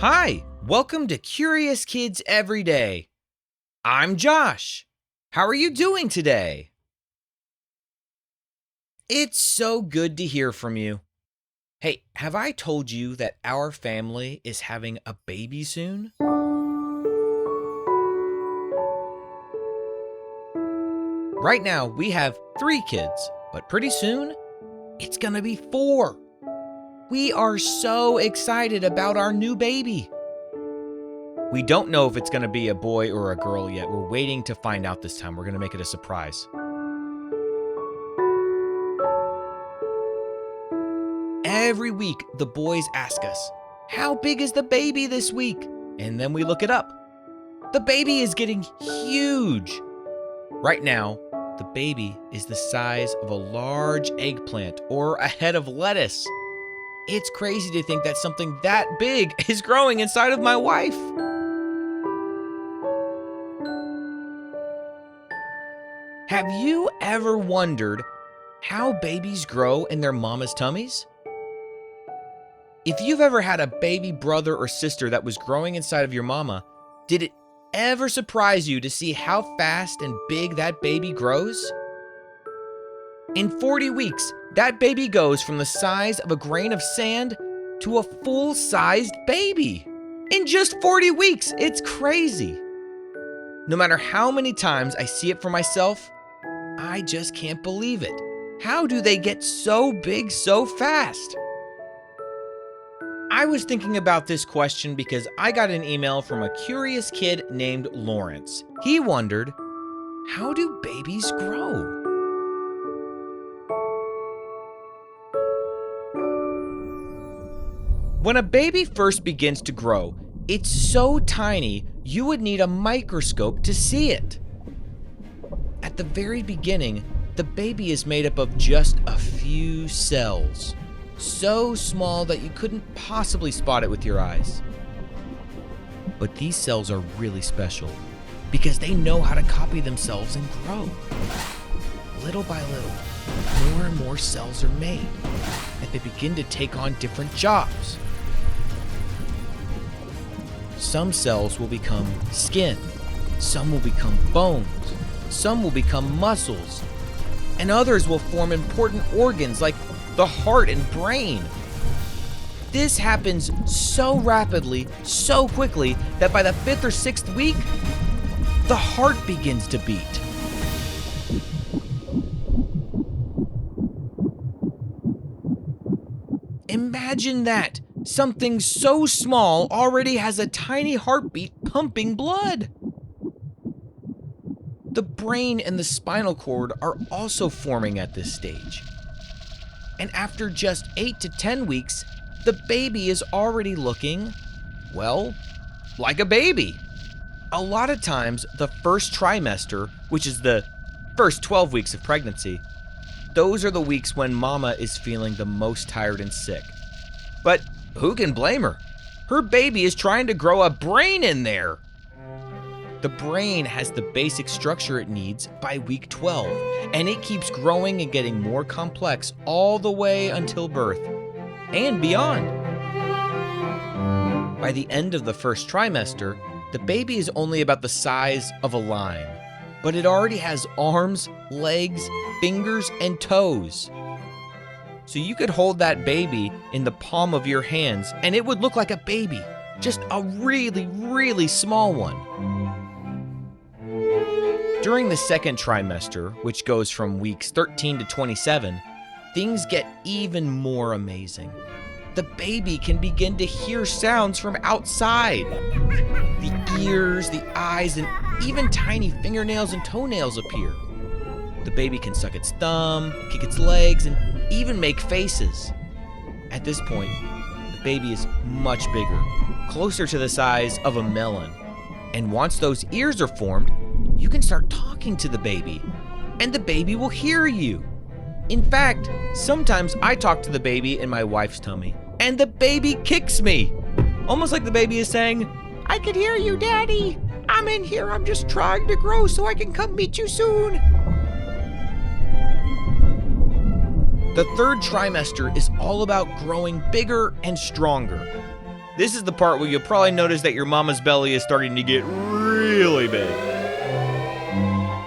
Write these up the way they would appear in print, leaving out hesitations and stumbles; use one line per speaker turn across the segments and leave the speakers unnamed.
Hi, welcome to Curious Kids Every Day. I'm Josh. How are you doing today? It's so good to hear from you. Hey, have I told you that our family is having a baby soon? Right now, we have 3 kids, but pretty soon, it's gonna be 4. We are so excited about our new baby. We don't know if it's gonna be a boy or a girl yet. We're waiting to find out this time. We're gonna make it a surprise. Every week, the boys ask us, "How big is the baby this week?" And then we look it up. The baby is getting huge. Right now, the baby is the size of a large eggplant or a head of lettuce. It's crazy to think that something that big is growing inside of my wife. Have you ever wondered how babies grow in their mama's tummies? If you've ever had a baby brother or sister that was growing inside of your mama, did it ever surprise you to see how fast and big that baby grows? In 40 weeks, that baby goes from the size of a grain of sand to a full-sized baby. In just 40 weeks, it's crazy. No matter how many times I see it for myself, I just can't believe it. How do they get so big so fast? I was thinking about this question because I got an email from a curious kid named Lawrence. He wondered, how do babies grow? When a baby first begins to grow, it's so tiny you would need a microscope to see it. At the very beginning, the baby is made up of just a few cells, so small that you couldn't possibly spot it with your eyes. But these cells are really special because they know how to copy themselves and grow. Little by little, more and more cells are made, and they begin to take on different jobs. Some cells will become skin, some will become bones, some will become muscles, and others will form important organs like the heart and brain. This happens so rapidly, so quickly, that by the 5th or 6th week, the heart begins to beat. Imagine that! Something so small already has a tiny heartbeat pumping blood. The brain and the spinal cord are also forming at this stage. And after just 8 to 10 weeks, the baby is already looking, well, like a baby. A lot of times, the first trimester, which is the first 12 weeks of pregnancy, those are the weeks when mama is feeling the most tired and sick. But who can blame her? Her baby is trying to grow a brain in there. The brain has the basic structure it needs by week 12, and it keeps growing and getting more complex all the way until birth and beyond. By the end of the first trimester, the baby is only about the size of a lime, but it already has arms, legs, fingers, and toes. So you could hold that baby in the palm of your hands and it would look like a baby, just a really, really small one. During the second trimester, which goes from weeks 13 to 27, things get even more amazing. The baby can begin to hear sounds from outside. The ears, the eyes, and even tiny fingernails and toenails appear. The baby can suck its thumb, kick its legs, and even make faces. At this point, the baby is much bigger, closer to the size of a melon. And once those ears are formed, you can start talking to the baby, and the baby will hear you. In fact, sometimes I talk to the baby in my wife's tummy, and the baby kicks me. Almost like the baby is saying, "I can hear you, Daddy. I'm in here. I'm just trying to grow so I can come meet you soon." The third trimester is all about growing bigger and stronger. This is the part where you'll probably notice that your mama's belly is starting to get really big.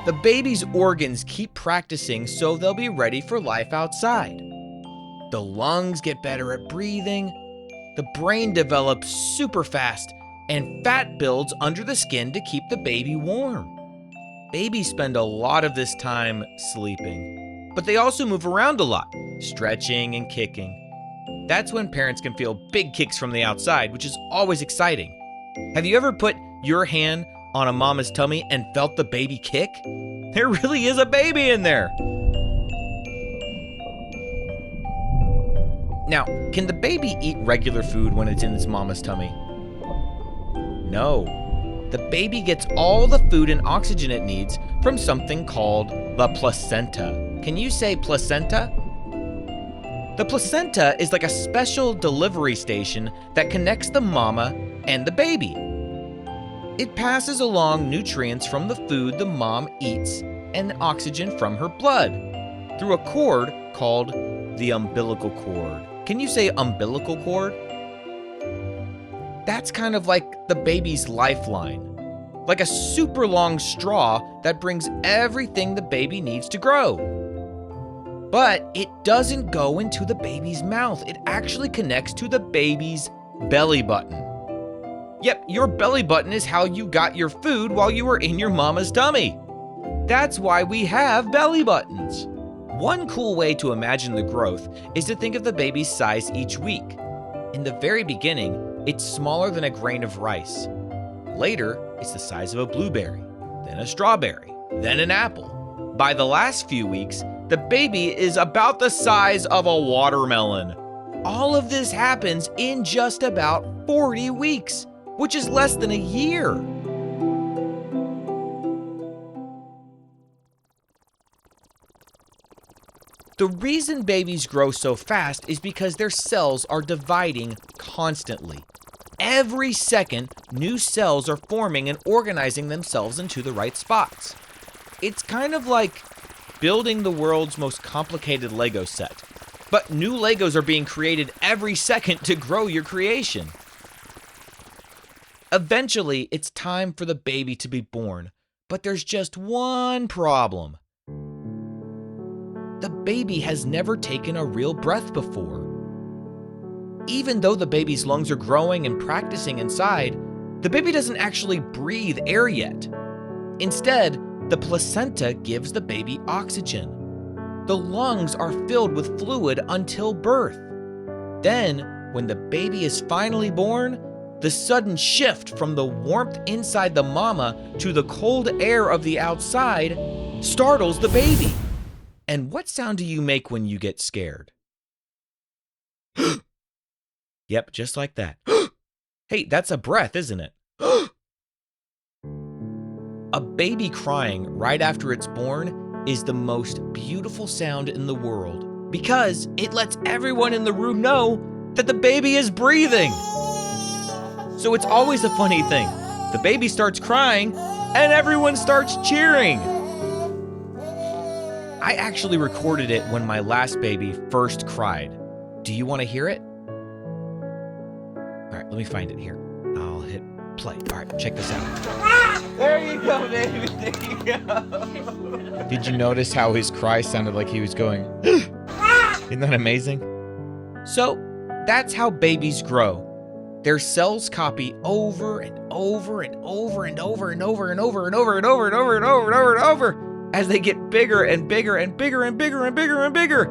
The baby's organs keep practicing so they'll be ready for life outside. The lungs get better at breathing, the brain develops super fast, and fat builds under the skin to keep the baby warm. Babies spend a lot of this time sleeping, but they also move around a lot, stretching and kicking. That's when parents can feel big kicks from the outside, which is always exciting. Have you ever put your hand on a mama's tummy and felt the baby kick? There really is a baby in there. Now, can the baby eat regular food when it's in its mama's tummy? No. The baby gets all the food and oxygen it needs from something called the placenta. Can you say placenta? The placenta is like a special delivery station that connects the mama and the baby. It passes along nutrients from the food the mom eats and oxygen from her blood through a cord called the umbilical cord. Can you say umbilical cord? That's kind of like the baby's lifeline, like a super long straw that brings everything the baby needs to grow. But it doesn't go into the baby's mouth. It actually connects to the baby's belly button. Yep, your belly button is how you got your food while you were in your mama's tummy. That's why we have belly buttons. One cool way to imagine the growth is to think of the baby's size each week. In the very beginning, it's smaller than a grain of rice. Later, it's the size of a blueberry, then a strawberry, then an apple. By the last few weeks, the baby is about the size of a watermelon. All of this happens in just about 40 weeks, which is less than a year. The reason babies grow so fast is because their cells are dividing constantly. Every second, new cells are forming and organizing themselves into the right spots. It's kind of like building the world's most complicated Lego set. But new Legos are being created every second to grow your creation. Eventually, it's time for the baby to be born, but there's just one problem. The baby has never taken a real breath before. Even though the baby's lungs are growing and practicing inside, the baby doesn't actually breathe air yet. Instead, the placenta gives the baby oxygen. The lungs are filled with fluid until birth. Then, when the baby is finally born, the sudden shift from the warmth inside the mama to the cold air of the outside startles the baby. And what sound do you make when you get scared? Yep, just like that. Hey, that's a breath, isn't it? A baby crying right after it's born is the most beautiful sound in the world because it lets everyone in the room know that the baby is breathing. So it's always a funny thing. The baby starts crying and everyone starts cheering. I actually recorded it when my last baby first cried. Do you want to hear it? All right, let me find it here. I'll hit play. All right, check this out.
There you go, baby. There you go.
Did you notice how his cry sounded like he was going, Isn't that amazing? So, that's how babies grow. Their cells copy over and over and over and over and over and over and over and over and over and over and over and over as they get bigger and bigger and bigger and bigger and bigger and bigger.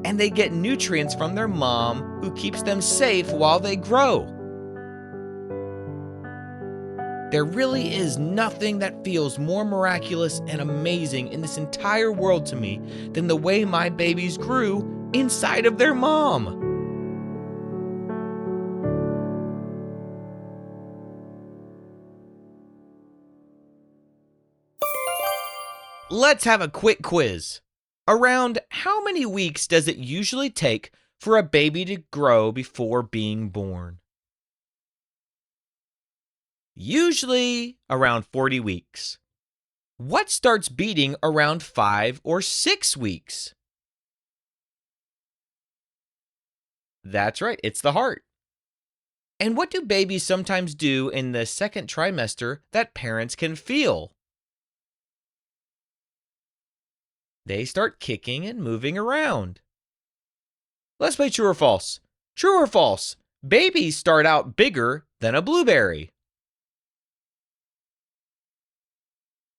And they get nutrients from their mom who keeps them safe while they grow. There really is nothing that feels more miraculous and amazing in this entire world to me than the way my babies grew inside of their mom. Let's have a quick quiz. Around how many weeks does it usually take for a baby to grow before being born? Usually around 40 weeks. What starts beating around 5 or 6 weeks? That's right, it's the heart. And what do babies sometimes do in the second trimester that parents can feel? They start kicking and moving around. Let's play true or false. True or false? Babies start out bigger than a blueberry.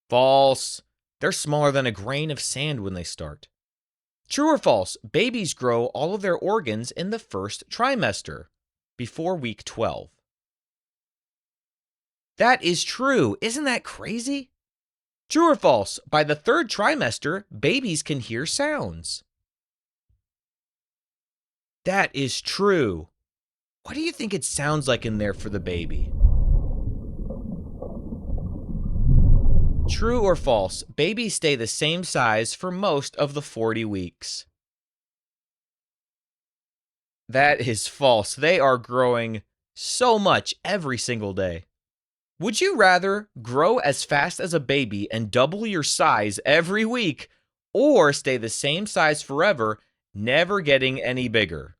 False. They're smaller than a grain of sand when they start. True or false? Babies grow all of their organs in the first trimester, before week 12. That is true. Isn't that crazy? True or false? By the third trimester, babies can hear sounds. That is true. What do you think it sounds like in there for the baby? True or false? Babies stay the same size for most of the 40 weeks. That is false. They are growing so much every single day. Would you rather grow as fast as a baby and double your size every week, or stay the same size forever, never getting any bigger?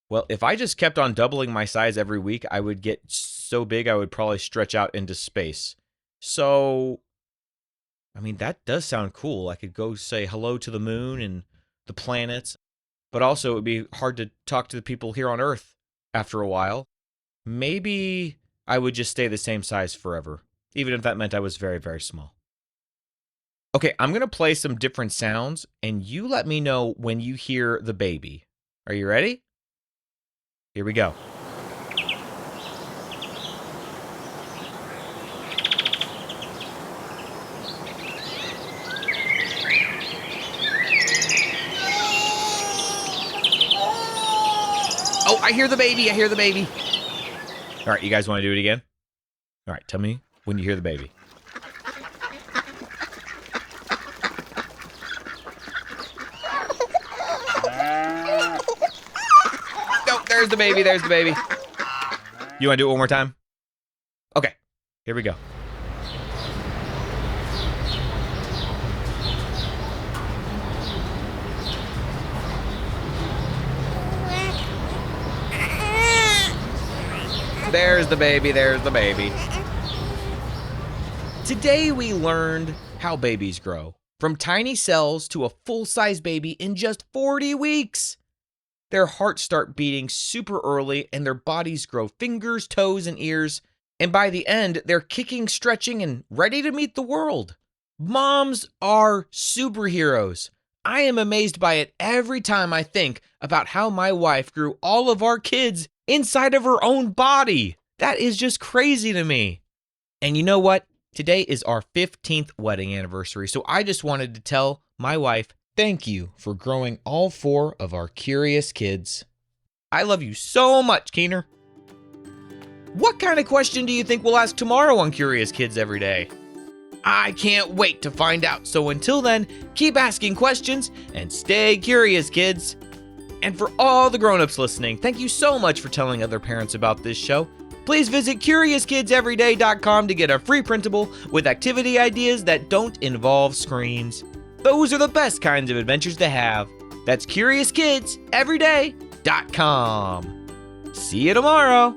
Well, if I just kept on doubling my size every week, I would get so big I would probably stretch out into space. So, I mean, that does sound cool. I could go say hello to the moon and the planets, but also it would be hard to talk to the people here on Earth after a while. Maybe I would just stay the same size forever, even if that meant I was very, very small. Okay, I'm going to play some different sounds, and you let me know when you hear the baby. Are you ready? Here we go. Oh, I hear the baby. I hear the baby. All right, you guys want to do it again? All right, tell me when you hear the baby. There's the baby, there's the baby. You want to do it one more time? Okay, here we go. There's the baby, there's the baby. Today we learned how babies grow, from tiny cells to a full-size baby in just 40 weeks. Their hearts start beating super early, and their bodies grow fingers, toes, and ears. And by the end, they're kicking, stretching, and ready to meet the world. Moms are superheroes. I am amazed by it every time I think about how my wife grew all of our kids inside of her own body. That is just crazy to me. And you know what? Today is our 15th wedding anniversary, so I just wanted to tell my wife, thank you for growing all 4 of our curious kids. I love you so much, Keener. What kind of question do you think we'll ask tomorrow on Curious Kids Every Day? I can't wait to find out. So until then, keep asking questions and stay curious, kids. And for all the grown-ups listening, thank you so much for telling other parents about this show. Please visit CuriousKidsEveryday.com to get a free printable with activity ideas that don't involve screens. Those are the best kinds of adventures to have. That's CuriousKidsEveryday.com. See you tomorrow.